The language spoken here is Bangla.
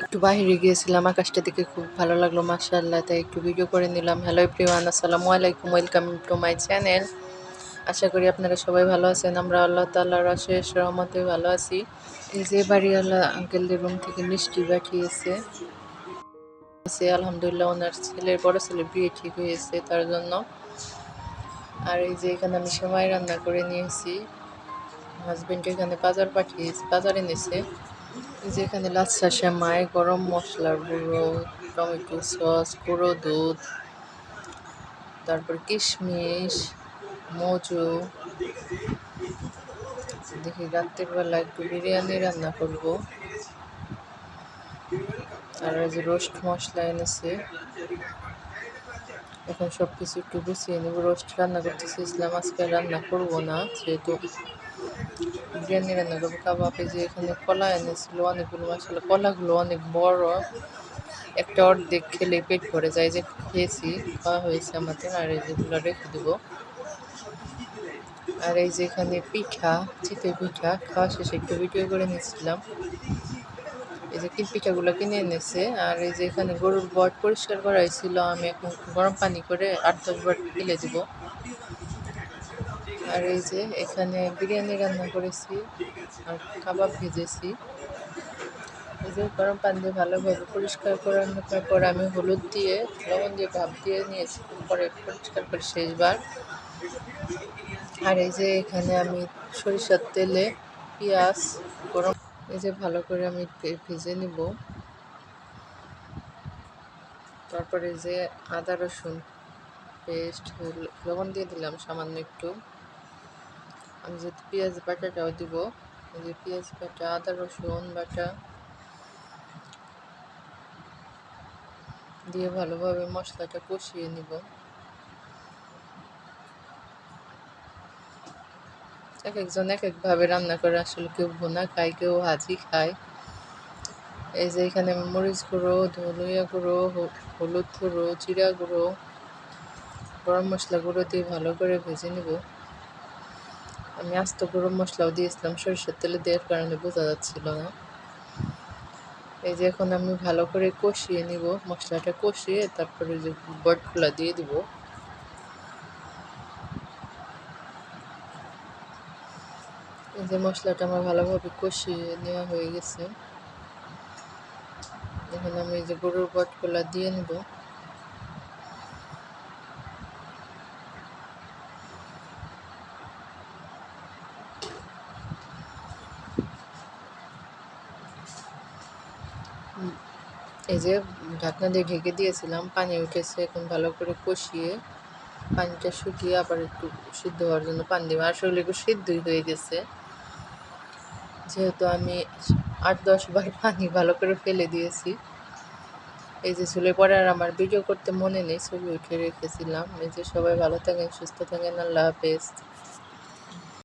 একটু বাহিরে গিয়েছিলাম, আকাশটা দেখে খুব ভালো লাগলো মাশাআল্লাহ, তাই একটু ভিডিও করে নিলাম। হ্যালো এভরিওয়ান, আসসালামু আলাইকুম, ওয়েলকাম টু মাই চ্যানেল। আশা করি আপনারা সবাই ভালো আছেন। আমরা আল্লাহ তাআলার অশেষ রহমতে ভালো আছি। এই যে বাড়িওয়ালা আঙ্কেলদের রুম থেকে মিষ্টি পাঠিয়েছে, আলহামদুলিল্লাহ ওনার ছেলের বড় ছেলের বিয়ে ঠিক হয়েছে তার জন্য। আর এই যে এখানে আমি সেমাই রান্না করে নিয়েছি, হাজবেন্ড এখানে বাজার এনেছে। এই যে এখানে লাচ্ছা সেমাই, গরম মশলার গুঁড়ো, টমেটো সস, গুঁড়ো দুধ, তারপর কিশমিশ, মজু। দেখি রাত্রের বেলা একটু বিরিয়ানি রান্না করব। আর এই যে রোস্ট মশলা এনেছে, এখন সব কিছু একটু গুছিয়ে নেব। রোস্ট রান্না করতে চেয়েছিলাম, আজকে রান্না করব না, যেহেতু বিরিয়ানি রান্না করবো। কাবাবে যে এখানে কলা এনেছিল অনেকগুলো, আসলে কলাগুলো অনেক বড়, একটা অর্ধেক খেলে পেট ভরে যায়। যে খেয়েছি, খাওয়া হয়েছে আমাদের। আর এই যেগুলো রেখে দেবো। আর এই যে এখানে পিঠা, চিতই পিঠা, খাওয়া শেষে একটু ভিডিও করে নিয়েছিলাম। এই যে পিঠাগুলো কিনে এনেছে। আর এই যে এখানে গরুর বট পরিষ্কার করা হয়েছিল, আমি এখন গরম পানি করে 8-10 বার ফেলে দিব। আর এই যে এখানে বিরিয়ানি রান্না করেছি আর কাবাব ভেজেছি। এই যে গরম পানি দিয়ে ভালোভাবে পরিষ্কার করানোর পর আমি হলুদ দিয়ে, লবণ দিয়ে ভাপ দিয়ে নিয়েছি, পরে পরিষ্কার করে শেষবার। আর এই যে এখানে আমি সরিষার তেলে পেঁয়াজ গরম, এই যে ভালো করে আমি ভেজে নিব। তারপরে যে আদা রসুন পেস্ট, লবণ দিয়ে দিলাম সামান্য একটু। আমি যেহেতু পেঁয়াজ বাটাটাও দিব, এই যে পেঁয়াজ বাটা, আদা রসুন বাটা দিয়ে ভালোভাবে মশলাটা কষিয়ে নিব। এক একজন এক একভাবে রান্না করে, আসলে কেউ ভুনা খায়, কেউ ভাজি খায়। এই যে এখানে মরিচ গুঁড়ো, ধনিয়া গুঁড়ো, হলুদ গুঁড়ো, জিরা গুঁড়ো, গরম মশলা গুঁড়ো দিয়ে ভালো করে ভেজে নিব। আমি আস্ত গরম মশলাও দিয়েছিলাম, সরিষার তেলে দেওয়ার কারণে বোঝা যাচ্ছিল না। এই যে এখন আমি ভালো করে কষিয়ে নিব, মশলাটা কষিয়ে তারপরে যে বটগুলা দিয়ে দিব। এই যে মশলাটা আমার ভালোভাবে কষিয়ে নেওয়া হয়ে গেছে। এখন আমি এই যে গরুর বটগুলা দিয়ে নিব। এই যে ঢাকনা দিয়ে ঢেকে দিয়েছিলাম, পানি উঠেছে। এখন ভালো করে কষিয়ে পানিটা শুকিয়ে আবার একটু সিদ্ধ হওয়ার জন্য পানি দেবো। আসলে একটু সিদ্ধই হয়ে গেছে, যেহেতু আমি 8-10 বার পানি ভালো করে ফেলে দিয়েছি। এই যে চুলে পরে আর আমার ভিডিও করতে মনে নেই, ছবি উঠে রেখেছিলাম। এই যে সবাই ভালো থাকেন, সুস্থ থাকেন, আল্লাহ হাফেজ।